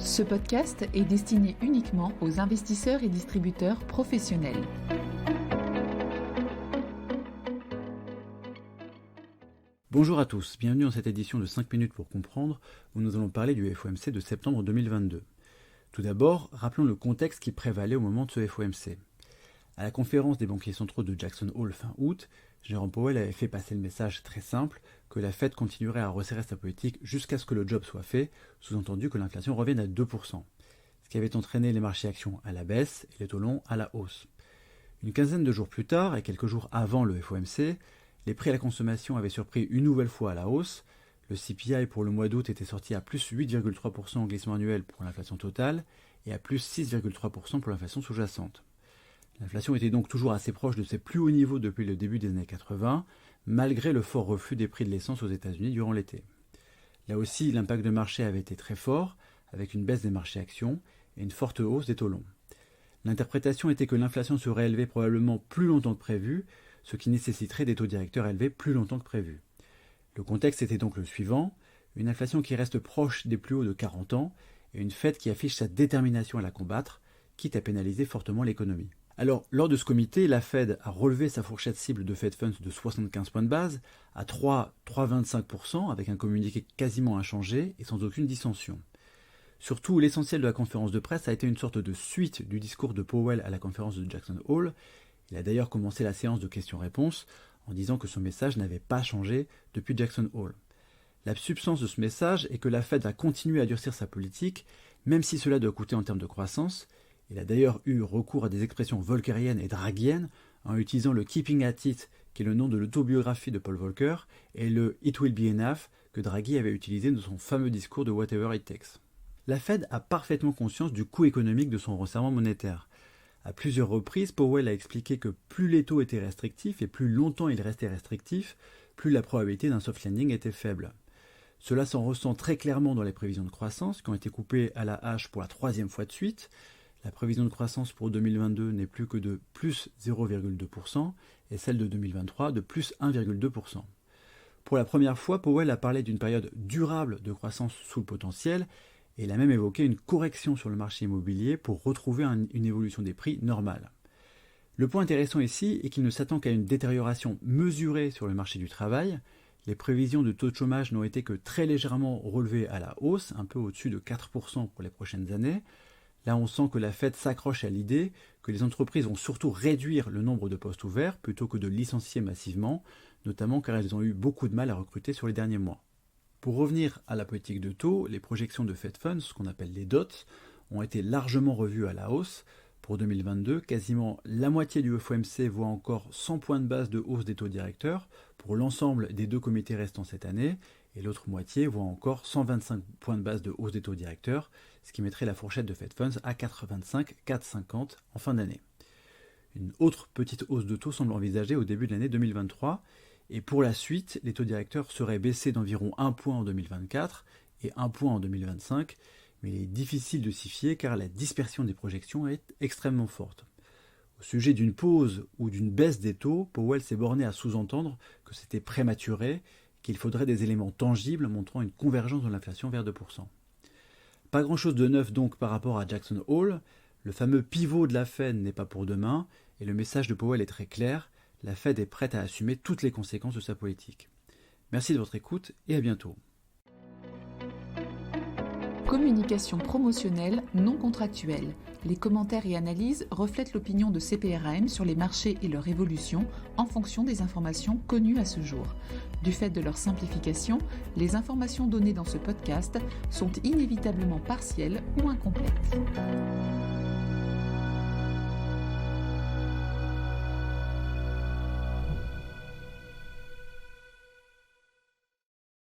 Ce podcast est destiné uniquement aux investisseurs et distributeurs professionnels. Bonjour à tous, bienvenue dans cette édition de 5 minutes pour comprendre où nous allons parler du FOMC de septembre 2022. Tout d'abord, rappelons le contexte qui prévalait au moment de ce FOMC. À la conférence des banquiers centraux de Jackson Hole fin août, Jérôme Powell avait fait passer le message très simple que la Fed continuerait à resserrer sa politique jusqu'à ce que le job soit fait, sous-entendu que l'inflation revienne à 2%, ce qui avait entraîné les marchés actions à la baisse et les taux longs à la hausse. Une quinzaine de jours plus tard, et quelques jours avant le FOMC, les prix à la consommation avaient surpris une nouvelle fois à la hausse. Le CPI pour le mois d'août était sorti à plus 8,3% en glissement annuel pour l'inflation totale et à plus 6,3% pour l'inflation sous-jacente. L'inflation était donc toujours assez proche de ses plus hauts niveaux depuis le début des années 80, malgré le fort reflux des prix de l'essence aux États-Unis durant l'été. Là aussi, l'impact de marché avait été très fort, avec une baisse des marchés actions et une forte hausse des taux longs. L'interprétation était que l'inflation serait élevée probablement plus longtemps que prévu, ce qui nécessiterait des taux directeurs élevés plus longtemps que prévu. Le contexte était donc le suivant, une inflation qui reste proche des plus hauts de 40 ans et une Fed qui affiche sa détermination à la combattre, quitte à pénaliser fortement l'économie. Alors, lors de ce comité, la Fed a relevé sa fourchette cible de Fed Funds de 75 points de base à 3,25% avec un communiqué quasiment inchangé et sans aucune dissension. Surtout, l'essentiel de la conférence de presse a été une sorte de suite du discours de Powell à la conférence de Jackson Hole. Il a d'ailleurs commencé la séance de questions-réponses en disant que son message n'avait pas changé depuis Jackson Hole. La substance de ce message est que la Fed va continuer à durcir sa politique, même si cela doit coûter en termes de croissance. Il a d'ailleurs eu recours à des expressions volckeriennes et draghiennes en utilisant le Keeping at It, qui est le nom de l'autobiographie de Paul Volcker, et le It will be enough, que Draghi avait utilisé dans son fameux discours de Whatever it takes. La Fed a parfaitement conscience du coût économique de son resserrement monétaire. À plusieurs reprises, Powell a expliqué que plus les taux étaient restrictifs et plus longtemps ils restaient restrictifs, plus la probabilité d'un soft landing était faible. Cela s'en ressent très clairement dans les prévisions de croissance qui ont été coupées à la hache pour la troisième fois de suite. La prévision de croissance pour 2022 n'est plus que de plus 0,2% et celle de 2023 de plus 1,2%. Pour la première fois, Powell a parlé d'une période durable de croissance sous le potentiel et il a même évoqué une correction sur le marché immobilier pour retrouver une évolution des prix normale. Le point intéressant ici est qu'il ne s'attend qu'à une détérioration mesurée sur le marché du travail. Les prévisions de taux de chômage n'ont été que très légèrement relevées à la hausse, un peu au-dessus de 4% pour les prochaines années. Là, on sent que la Fed s'accroche à l'idée que les entreprises vont surtout réduire le nombre de postes ouverts plutôt que de licencier massivement, notamment car elles ont eu beaucoup de mal à recruter sur les derniers mois. Pour revenir à la politique de taux, les projections de Fed Funds, ce qu'on appelle les DOT, ont été largement revues à la hausse. Pour 2022, quasiment la moitié du FOMC voit encore 100 points de base de hausse des taux directeurs pour l'ensemble des deux comités restants cette année, et l'autre moitié voit encore 125 points de base de hausse des taux directeurs, ce qui mettrait la fourchette de Fed Funds à 4,25-4,50 en fin d'année. Une autre petite hausse de taux semble envisagée au début de l'année 2023, et pour la suite, les taux directeurs seraient baissés d'environ 1 point en 2024 et 1 point en 2025, mais il est difficile de s'y fier car la dispersion des projections est extrêmement forte. Au sujet d'une pause ou d'une baisse des taux, Powell s'est borné à sous-entendre que c'était prématuré, qu'il faudrait des éléments tangibles montrant une convergence de l'inflation vers 2%. Pas grand-chose de neuf donc par rapport à Jackson Hole. Le fameux pivot de la Fed n'est pas pour demain et le message de Powell est très clair. La Fed est prête à assumer toutes les conséquences de sa politique. Merci de votre écoute et à bientôt. Communication promotionnelle non contractuelle. Les commentaires et analyses reflètent l'opinion de CPRAM sur les marchés et leur évolution en fonction des informations connues à ce jour. Du fait de leur simplification, les informations données dans ce podcast sont inévitablement partielles ou incomplètes.